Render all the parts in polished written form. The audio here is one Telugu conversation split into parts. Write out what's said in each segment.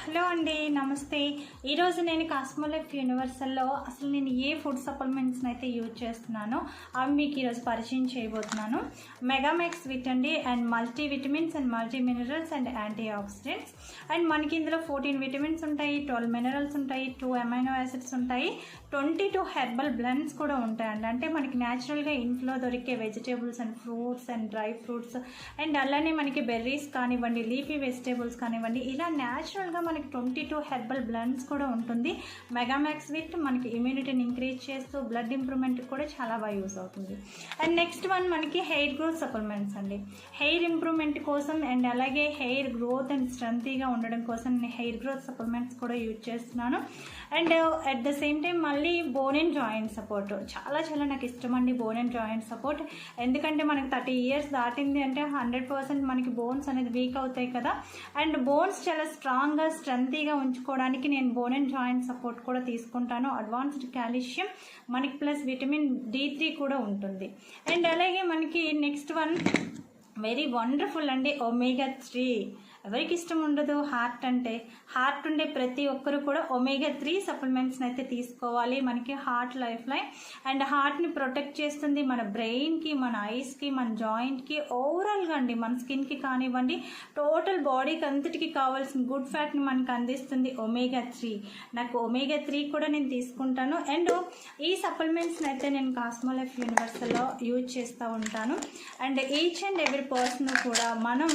హలో అండి, నమస్తే. ఈరోజు నేను కాస్మోలైఫ్ యూనివర్సల్లో అసలు నేను ఏ ఫుడ్ సప్లిమెంట్స్ని అయితే యూజ్ చేస్తున్నానో అవి మీకు ఈరోజు పరిచయం చేయబోతున్నాను. మెగామెక్స్ విట్ అండి, and multivitamins and multi minerals and antioxidants. And మనకి ఇందులో 14 విటమిన్స్ ఉంటాయి, 12 మినరల్స్ ఉంటాయి, 2 అమైనో యాసిడ్స్ ఉంటాయి, 22 హెర్బల్ బ్లెండ్స్ కూడా ఉంటాయండి. అంటే మనకి న్యాచురల్గా ఇంట్లో దొరికే vegetables and fruits and dry fruits and అలానే మనకి బెర్రీస్ కానివ్వండి, లీఫీ వెజిటేబుల్స్ కానివ్వండి, ఇలా న్యాచురల్గా మనకి 22 హెర్బల్ బ్లెండ్స్ కూడా ఉంటుంది. మెగామెక్స్ విట్ మనకి ఇమ్యూనిటీని ఇంక్రీజ్ చేస్తూ బ్లడ్ ఇంప్రూవ్మెంట్కి కూడా చాలా బాగా యూస్ అవుతుంది. అండ్ నెక్స్ట్ వన్ మనకి హెయిర్ గ్రోత్ సప్లిమెంట్స్ అండి. హెయిర్ ఇంప్రూవ్మెంట్ కోసం అండ్ అలాగే హెయిర్ గ్రోత్ అండ్ స్ట్రెంతీగా ఉండడం కోసం నేను హెయిర్ గ్రోత్ సప్లిమెంట్స్ కూడా యూజ్ చేస్తున్నాను. And at the same time మళ్ళీ బోన్ అండ్ జాయింట్ సపోర్ట్ చాలా నాకు ఇష్టం అండి. బోన్ అండ్ జాయింట్ సపోర్ట్ ఎందుకంటే మనకి 30 ఇయర్స్ దాటింది అంటే 100% మనకి బోన్స్ అనేది వీక్ అవుతాయి కదా. అండ్ బోన్స్ చాలా స్ట్రాంగ్గా స్ట్రెంతీగా ఉంచుకోవడానికి నేను బోన్ అండ్ జాయింట్ సపోర్ట్ కూడా తీసుకుంటాను. అడ్వాన్స్డ్ కాల్షియం మనకి ప్లస్ విటమిన్ D3 కూడా ఉంటుంది. అండ్ అలాగే మనకి నెక్స్ట్ వన్ వెరీ వండర్ఫుల్ అండి, ఒమేగా 3. ఎవరికి ఇష్టం ఉండదు హార్ట్ అంటే. హార్ట్ ఉండే ప్రతి ఒక్కరు కూడా ఒమేగా 3 సప్లిమెంట్స్ని అయితే తీసుకోవాలి. మనకి హార్ట్ లైఫ్ లైన్ అండ్ హార్ట్ని ప్రొటెక్ట్ చేస్తుంది. మన బ్రెయిన్కి, మన ఐస్కి, మన జాయింట్కి, ఓవరాల్గా అండి మన స్కిన్కి కానివ్వండి, టోటల్ బాడీకి అంతటికి కావాల్సిన గుడ్ ఫ్యాట్ని మనకు అందిస్తుంది ఒమేగా 3. నాకు ఒమేగా 3 కూడా నేను తీసుకుంటాను. అండ్ ఈ సప్లిమెంట్స్ని అయితే నేను కాస్మోలైఫ్ యూనివర్సల్లో యూజ్ చేస్తూ ఉంటాను. And each and every person కూడా మనం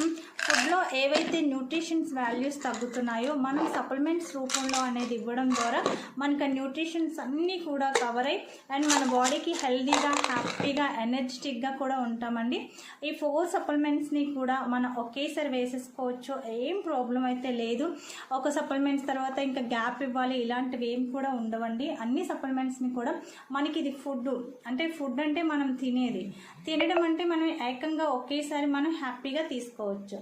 ఫుడ్లో ఏవైతే న్యూట్రిషన్స్ వాల్యూస్ తగ్గుతున్నాయో మనం సప్లిమెంట్స్ రూపంలో అనేది ఇవ్వడం ద్వారా మనకు ఆ న్యూట్రిషన్స్ అన్నీ కూడా కవర్ అయ్యి అండ్ మన బాడీకి హెల్దీగా, హ్యాపీగా, ఎనర్జెటిక్గా కూడా ఉంటామండి. ఈ 4 సప్లిమెంట్స్ని కూడా మనం ఒకేసారి వేసేసుకోవచ్చు, ఏం ప్రాబ్లం అయితే లేదు. ఒక సప్లిమెంట్స్ తర్వాత ఇంకా గ్యాప్ ఇవ్వాలి ఇలాంటివి ఏం కూడా ఉండవండి. అన్ని సప్లిమెంట్స్ని కూడా మనకి ఇది ఫుడ్ అంటే మనం తినడం అంటే మనం ఏకంగా ఒకేసారి మనం హ్యాపీగా తీసుకోవచ్చు.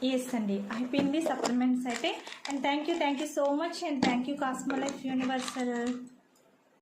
ఎస్ అండి, అయిపోయింది సప్లిమెంట్స్ అయితే. And thank you so much and thank you Cosmolife universal.